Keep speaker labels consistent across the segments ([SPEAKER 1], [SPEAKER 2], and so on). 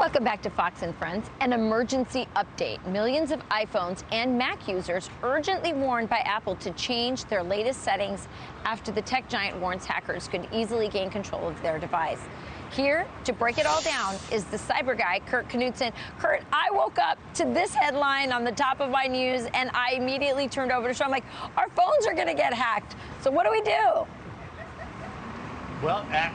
[SPEAKER 1] Welcome back to Fox and Friends. An emergency update. Millions of iPhones and Mac users urgently warned by Apple to change their latest settings after the tech giant warns hackers could easily gain control of their device. Here to break it all down is the Cyberguy Kurt Knutson. Kurt, I woke up to this headline on the top of my news, and I immediately turned over to show. I'm like, our phones are going to get hacked. So what do we do?
[SPEAKER 2] Well, that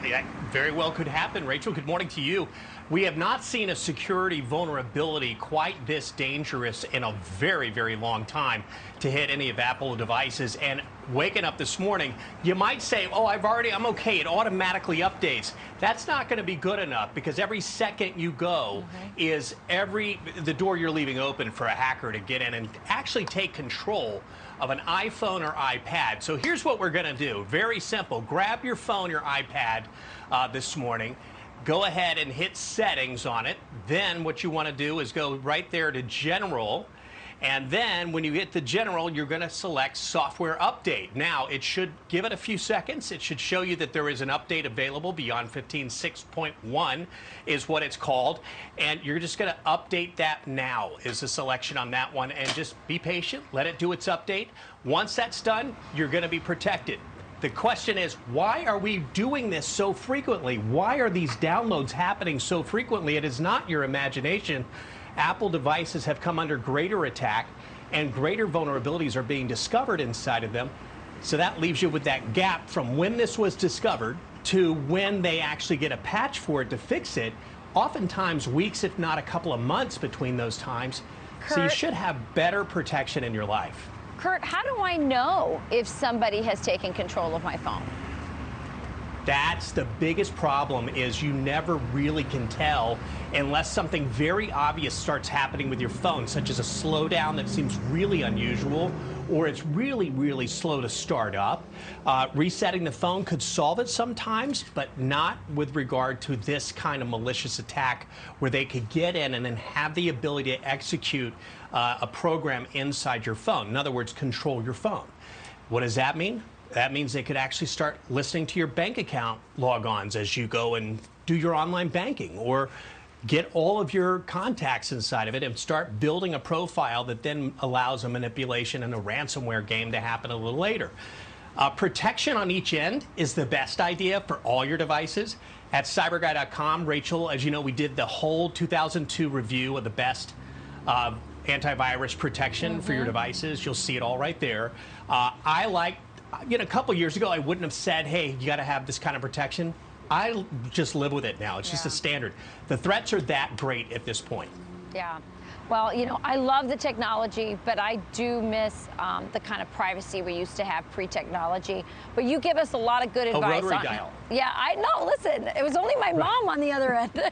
[SPEAKER 2] very well could happen. Rachel, good morning to you. We have not seen a security vulnerability quite this dangerous in a very, very long time to hit any of Apple devices. And waking up this morning, you might say, oh, I'm okay. It automatically updates. That's not going to be good enough, because every second you go is the door you're leaving open for a hacker to get in and actually take control of an iPhone or iPad. So here's what we're going to do. Very simple. Grab your phone, your iPad this morning. Go ahead and hit settings on it. Then what you want to do is go right there to general. And then when you hit the general, you're going to select software update. Now, it should give it a few seconds. It should show you that there is an update available. Beyond 15.6.1 is what it's called. And you're just going to update that now is the selection on that one. And just be patient. Let it do its update. Once that's done, you're going to be protected. The question is, why are we doing this so frequently? Why are these downloads happening so frequently? It is not your imagination. Apple devices have come under greater attack, and greater vulnerabilities are being discovered inside of them. So that leaves you with that gap from when this was discovered to when they actually get a patch for it to fix it. Oftentimes weeks, if not a couple of months between those times.
[SPEAKER 1] Kurt,
[SPEAKER 2] so you should have better protection in your life.
[SPEAKER 1] Kurt, how do I know if somebody has taken control of my phone?
[SPEAKER 2] That's the biggest problem, is you never really can tell unless something very obvious starts happening with your phone, such as a slowdown that seems really unusual, or it's really, really slow to start up. Resetting the phone could solve it sometimes, but not with regard to this kind of malicious attack where they could get in and then have the ability to execute a program inside your phone. In other words, control your phone. What does that mean? That means they could actually start listening to your bank account logons as you go and do your online banking, or get all of your contacts inside of it and start building a profile that then allows a manipulation and a ransomware game to happen a little later. Protection on each end is the best idea for all your devices. At cyberguy.com, Rachel, as you know, we did the whole 2002 review of the best antivirus protection for your devices. You'll see it all right there. A couple years ago, I wouldn't have said, hey, you got to have this kind of protection. I just live with it now. It's just a standard. The threats are that great at this point.
[SPEAKER 1] Yeah. Well, I love the technology, but I do miss the kind of privacy we used to have pre-technology. But you give us a lot of good advice.
[SPEAKER 2] Rotary dial.
[SPEAKER 1] Yeah, I know. Listen, it was only my mom on the other end.